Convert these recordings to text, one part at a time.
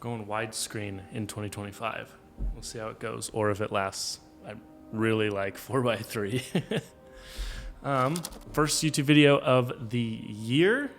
Going widescreen in 2025. We'll see how it goes, or if it lasts. I really like 4x3. First YouTube video of the year.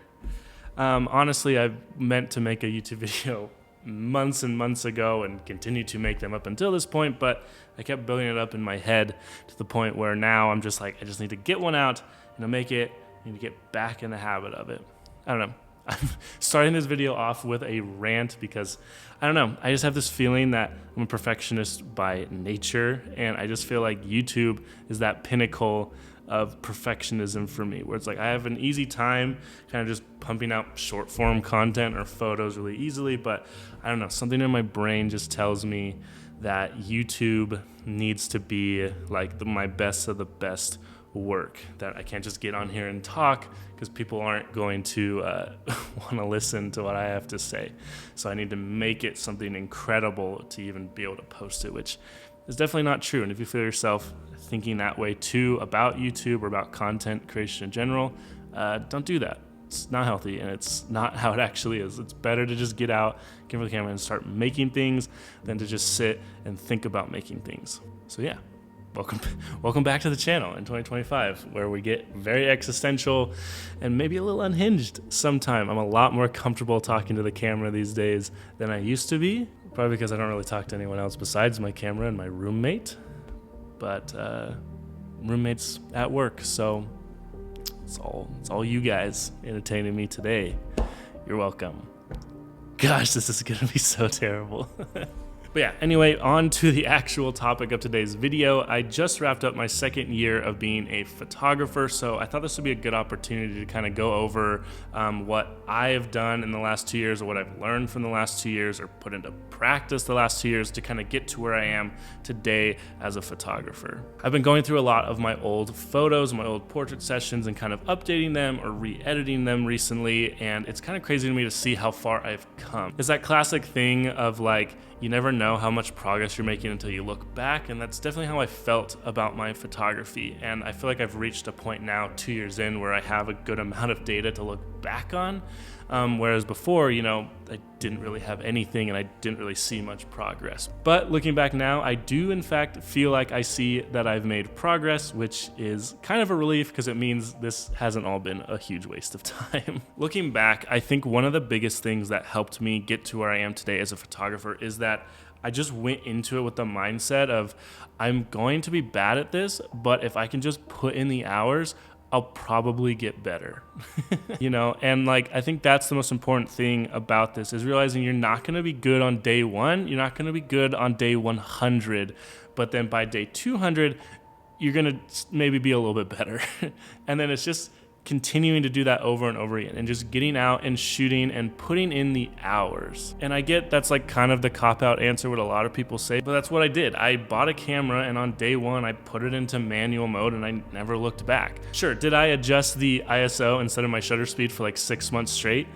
Honestly, I meant to make a YouTube video months and months ago and continue to make them up until this point, but I kept building it up in my head to the point where now I'm just like, I just need to get one out and I'll make it. I need to get back in the habit of it. I don't know. I'm starting this video off with a rant because, I don't know, I just have this feeling that I'm a perfectionist by nature, and I just feel like YouTube is that pinnacle of perfectionism for me, where it's like I have an easy time kind of just pumping out short form content or photos really easily, but I don't know, something in my brain just tells me that YouTube needs to be like my best of the best work, that I can't just get on here and talk because people aren't going to want to listen to what I have to say. So I need to make it something incredible to even be able to post it, which is definitely not true. And if you feel yourself thinking that way too about YouTube or about content creation in general, don't do that. It's not healthy, and it's not how it actually is. It's better to just get out, get in the camera, and start making things than to just sit and think about making things. So yeah. Welcome back to the channel in 2025, where we get very existential and maybe a little unhinged sometime. I'm a lot more comfortable talking to the camera these days than I used to be, probably because I don't really talk to anyone else besides my camera and my roommate, but roommate's at work, so it's all you guys entertaining me today. You're welcome. Gosh, this is gonna be so terrible. But yeah, anyway, on to the actual topic of today's video. I just wrapped up my second year of being a photographer, so I thought this would be a good opportunity to kind of go over what I have done in the last 2 years, or what I've learned from the last 2 years, or put into practice the last 2 years to kind of get to where I am today as a photographer. I've been going through a lot of my old photos, my old portrait sessions, and kind of updating them or re-editing them recently, and it's kind of crazy to me to see how far I've come. It's that classic thing of like, you never know how much progress you're making until you look back, and that's definitely how I felt about my photography. And I feel like I've reached a point now, 2 years in, where I have a good amount of data to look back on. Whereas before, I didn't really have anything and I didn't really see much progress. But looking back now, I do in fact feel like I see that I've made progress, which is kind of a relief because it means this hasn't all been a huge waste of time. Looking back, I think one of the biggest things that helped me get to where I am today as a photographer is that I just went into it with the mindset of, I'm going to be bad at this, but if I can just put in the hours, I'll probably get better. And I think that's the most important thing about this, is realizing you're not gonna be good on day one, you're not gonna be good on day 100, but then by day 200, you're gonna maybe be a little bit better. And then it's just continuing to do that over and over again, and just getting out and shooting and putting in the hours. And I get that's like kind of the cop-out answer, what a lot of people say, but that's what I did. I bought a camera, and on day one, I put it into manual mode, and I never looked back. Sure, did I adjust the ISO instead of my shutter speed for like 6 months straight?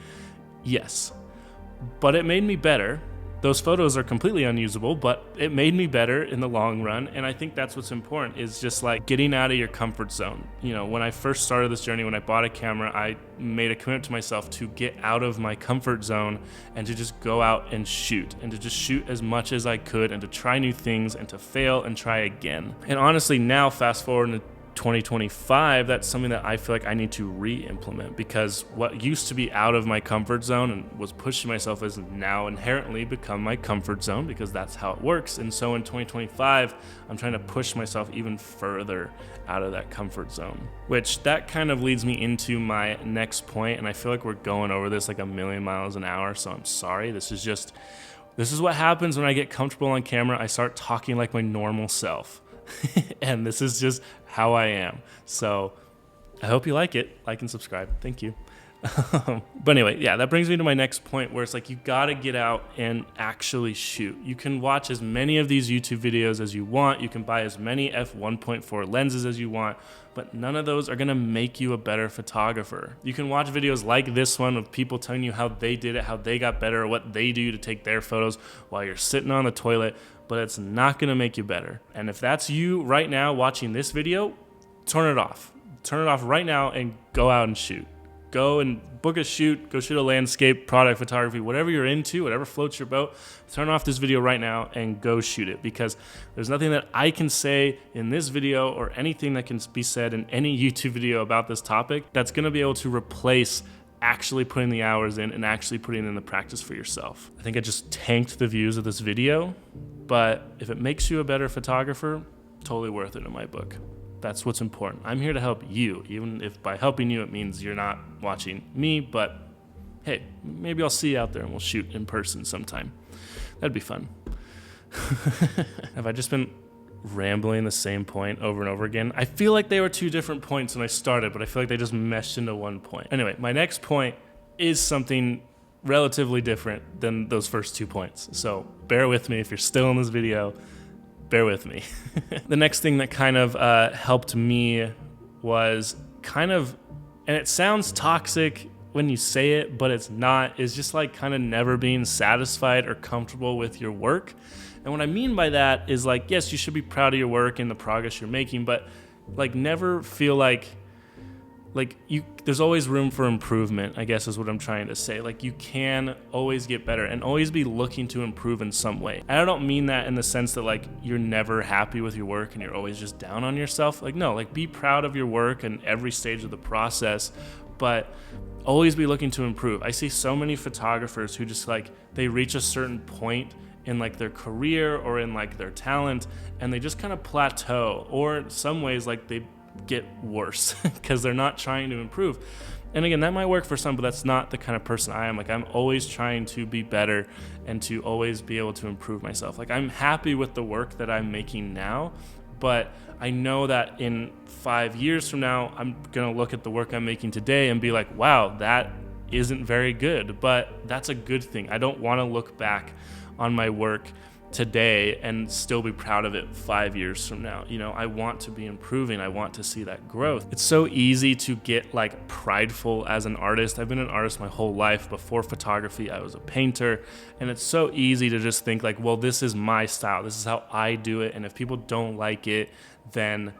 Yes, but it made me better. Those photos are completely unusable, but it made me better in the long run. And I think that's what's important, is just like getting out of your comfort zone. When I first started this journey, when I bought a camera, I made a commitment to myself to get out of my comfort zone and to just go out and shoot, and to just shoot as much as I could, and to try new things, and to fail and try again. And honestly, now fast forward into 2025, that's something that I feel like I need to re-implement, because what used to be out of my comfort zone and was pushing myself is now inherently become my comfort zone, because that's how it works. And so in 2025, I'm trying to push myself even further out of that comfort zone, which that kind of leads me into my next point. And I feel like we're going over this like a million miles an hour, so I'm sorry. This is what happens when I get comfortable on camera. I start talking like my normal self. And this is just how I am. So I hope you like it. Like and subscribe. Thank you. But anyway, yeah, that brings me to my next point, where it's like you gotta get out and actually shoot. You can watch as many of these YouTube videos as you want. You can buy as many f1.4 lenses as you want, but none of those are gonna make you a better photographer. You can watch videos like this one of people telling you how they did it, how they got better, or what they do to take their photos while you're sitting on the toilet, but it's not gonna make you better. And if that's you right now watching this video, turn it off. Turn it off right now and go out and shoot. go and book a shoot, go shoot a landscape, product photography, whatever you're into, whatever floats your boat, turn off this video right now and go shoot it, because there's nothing that I can say in this video or anything that can be said in any YouTube video about this topic that's gonna be able to replace actually putting the hours in and actually putting in the practice for yourself. I think I just tanked the views of this video, but if it makes you a better photographer, totally worth it in my book. That's what's important. I'm here to help you, even if by helping you it means you're not watching me, but hey, maybe I'll see you out there and we'll shoot in person sometime. That'd be fun. Have I just been rambling the same point over and over again? I feel like they were two different points when I started, but I feel like they just meshed into one point. Anyway, my next point is something relatively different than those first 2 points. So bear with me if you're still in this video. Bear with me. The next thing that kind of helped me was kind of, and it sounds toxic when you say it, but it's not, is just like kind of never being satisfied or comfortable with your work. And what I mean by that is like, yes, you should be proud of your work and the progress you're making, but like never feel like there's always room for improvement, I guess is what I'm trying to say. Like you can always get better and always be looking to improve in some way. And I don't mean that in the sense that like you're never happy with your work and you're always just down on yourself. Like no, like be proud of your work and every stage of the process, but always be looking to improve. I see so many photographers who just like, they reach a certain point in like their career or in like their talent and they just kind of plateau, or in some ways like they get worse because they're not trying to improve. And again, that might work for some, but that's not the kind of person I am. Like I'm always trying to be better and to always be able to improve myself. Like I'm happy with the work that I'm making now, but I know that in 5 years from now, I'm gonna look at the work I'm making today and be like, wow, that isn't very good, but that's a good thing. I don't wanna look back on my work today and still be proud of it 5 years from now. You know, I want to be improving. I want to see that growth. It's so easy to get like prideful as an artist. I've been an artist my whole life. Before photography, I was a painter, and it's so easy to just think like, well, this is my style. This is how I do it. And if people don't like it, then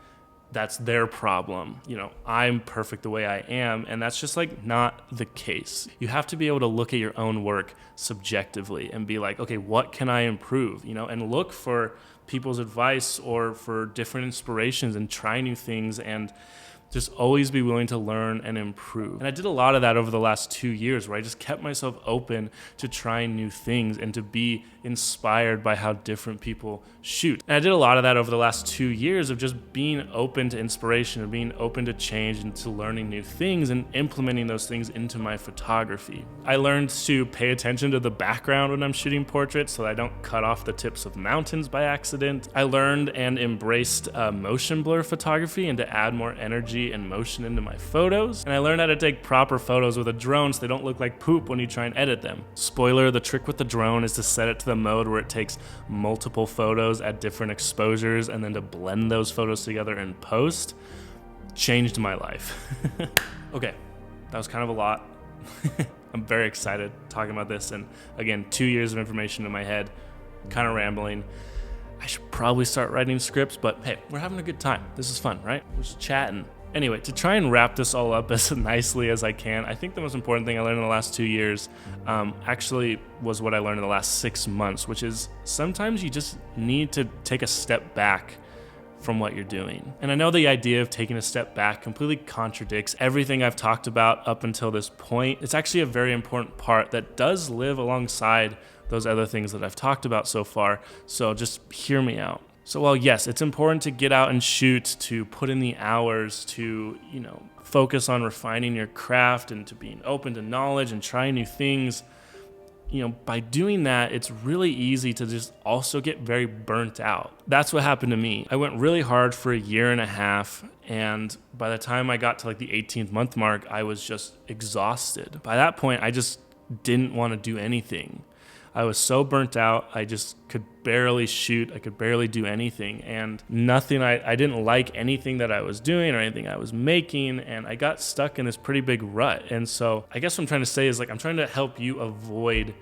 that's their problem. You know, I'm perfect the way I am, and that's just like not the case. You have to be able to look at your own work subjectively and be like, okay, what can I improve? You know, and look for people's advice or for different inspirations and try new things and just always be willing to learn and improve. And I did a lot of that over the last 2 years where I just kept myself open to trying new things and to be inspired by how different people shoot. And I did a lot of that over the last 2 years of just being open to inspiration and being open to change and to learning new things and implementing those things into my photography. I learned to pay attention to the background when I'm shooting portraits so that I don't cut off the tips of mountains by accident. I learned and embraced motion blur photography and to add more energy and motion into my photos. And I learned how to take proper photos with a drone so they don't look like poop when you try and edit them. Spoiler, the trick with the drone is to set it to the mode where it takes multiple photos at different exposures and then to blend those photos together in post. Changed my life. Okay, that was kind of a lot. I'm very excited talking about this, and again, 2 years of information in my head, kind of rambling. I should probably start writing scripts, but hey, we're having a good time. This is fun, right? We're just chatting. Anyway, to try and wrap this all up as nicely as I can, I think the most important thing I learned in the last 2 years actually was what I learned in the last 6 months, which is sometimes you just need to take a step back from what you're doing. And I know the idea of taking a step back completely contradicts everything I've talked about up until this point. It's actually a very important part that does live alongside those other things that I've talked about so far. So just hear me out. So while yes, it's important to get out and shoot, to put in the hours, to, you know, focus on refining your craft and to being open to knowledge and trying new things, you know, by doing that, it's really easy to just also get very burnt out. That's what happened to me. I went really hard for 1.5 years, and by the time I got to like the 18th month mark, I was just exhausted. By that point, I just didn't want to do anything. I was so burnt out, I just could barely shoot, I could barely do anything, and I didn't like anything that I was doing or anything I was making, and I got stuck in this pretty big rut. And so I guess what I'm trying to say is like, I'm trying to help you avoid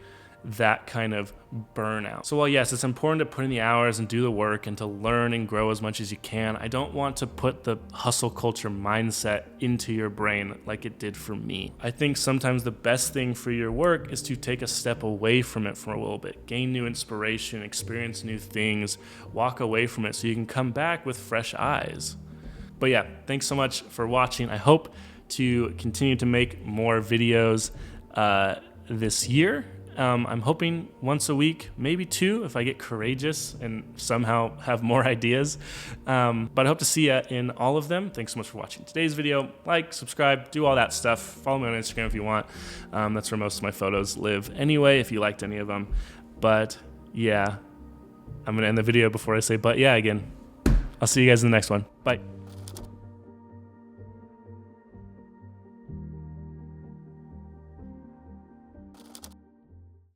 that kind of burnout. So while yes, it's important to put in the hours and do the work and to learn and grow as much as you can, I don't want to put the hustle culture mindset into your brain like it did for me. I think sometimes the best thing for your work is to take a step away from it for a little bit, gain new inspiration, experience new things, walk away from it so you can come back with fresh eyes. But yeah, thanks so much for watching. I hope to continue to make more videos this year. I'm hoping once a week, maybe 2 if I get courageous and somehow have more ideas. But I hope to see you in all of them. Thanks so much for watching today's video. Like, subscribe, do all that stuff. Follow me on Instagram if you want. That's where most of my photos live anyway, if you liked any of them. But yeah, I'm going to end the video before I say but yeah again. I'll see you guys in the next one. Bye.